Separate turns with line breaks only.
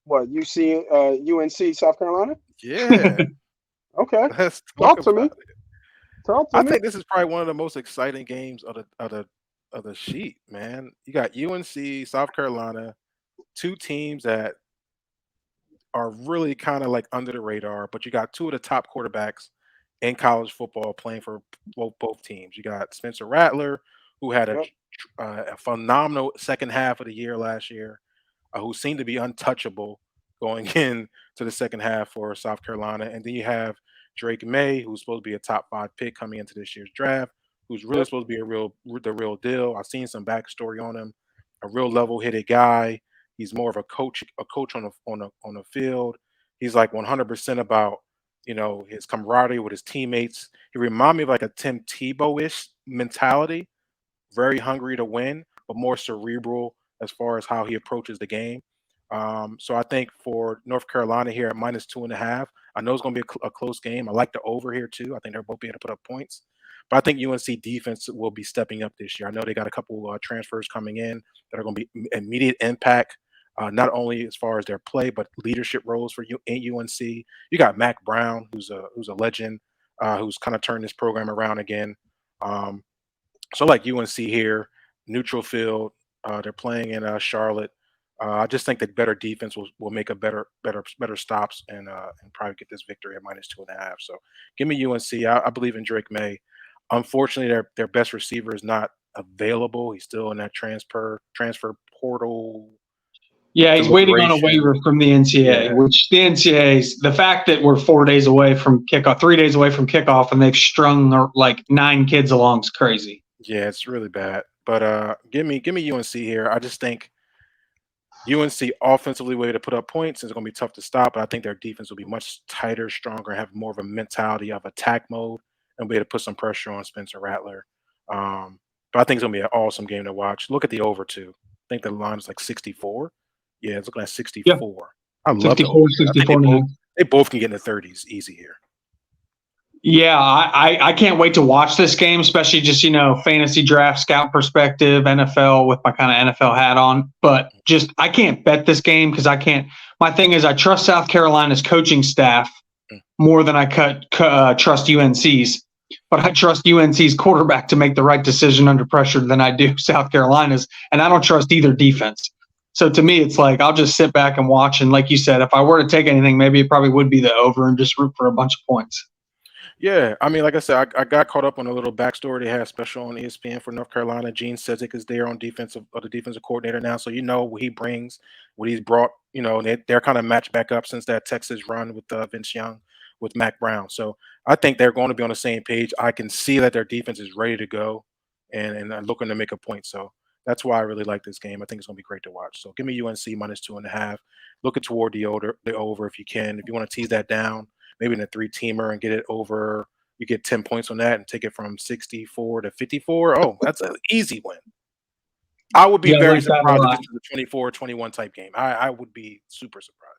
What UNC South Carolina?
Yeah,
Okay,
let's talk
talk to
about
me.
it.
Talk to
I
me.
think this is probably one of the most exciting games of the sheet, man. You got UNC, South Carolina, two teams that are really kind of like under the radar, but you got two of the top quarterbacks in college football playing for both teams. You got Spencer Rattler, who had
Yep.
a phenomenal second half of the year last year, who seemed to be untouchable going in to the second half for South Carolina. And then you have Drake May, who's supposed to be a top five pick coming into this year's draft, who's really
Yep.
supposed to be the real deal. I've seen some backstory on him, a real level-headed guy. He's more of a coach on the field. He's like 100% about his camaraderie with his teammates. He reminded me of like a Tim Tebow-ish mentality, very hungry to win, but more cerebral as far as how he approaches the game. So I think for North Carolina here at -2.5, I know it's going to be a close game. I like the over here too. I think they're both be able to put up points. But I think UNC defense will be stepping up this year. I know they got a couple transfers coming in that are going to be immediate impact, not only as far as their play, but leadership roles for you in UNC. You got Mac Brown, who's a legend, who's kind of turned this program around again. Um, so like UNC here, neutral field. They're playing in Charlotte. I just think that better defense will make a better stops and probably get this victory at -2.5. So give me UNC. I believe in Drake May. Unfortunately, their best receiver is not available. He's still in that transfer portal
Yeah, he's waiting on a
deliberation.
waiver from the NCAA,
Yeah,
which the NCAA's the fact that we're 4 days away from kickoff, 3 days away from kickoff, and they've strung like 9 kids along is crazy.
yeah, it's really bad. But give me UNC here. I just think UNC offensively way to put up points is going to be tough to stop, but I think their defense will be much tighter, stronger, and have more of a mentality of attack mode and be able to put some pressure on Spencer Rattler. But I think it's going to be an awesome game to watch. Look at the over too. I think the line is like 64. Yeah, it's looking at
Yep,
64. I love the over
54,
here. I think they
64 and a
both
half.
they both can get in the 30s easy here.
Yeah, I can't wait to watch this game, especially just, fantasy draft scout perspective, NFL with my kind of NFL hat on. But just, I can't bet this game because I can't. My thing is, I trust South Carolina's coaching staff
Mm.
more than I trust UNC's. But I trust UNC's quarterback to make the right decision under pressure than I do South Carolina's. And I don't trust either defense. So to me, it's like I'll just sit back and watch. And like you said, if I were to take anything, maybe it probably would be the over and just root for a bunch of points.
Yeah, I mean, like I said, I got caught up on a little backstory they had special on ESPN for North Carolina. Gene Sedzik is there on the defensive coordinator now, so you know what he brings, what he's brought. They're kind of matched back up since that Texas run with Vince Young, with Mac Brown. So I think they're going to be on the same page. I can see that their defense is ready to go and looking to make a point. So that's why I really like this game. I think it's going to be great to watch. So give me UNC -2.5. Looking toward the over if you can. If you want to tease that down maybe in a three-teamer and get it over. You get 10 points on that and take it from 64 to 54. Oh, that's an easy win. I would be
Yeah, I
very
like that a
surprised if
lot.
this was a 24-21 type game. I would be super surprised.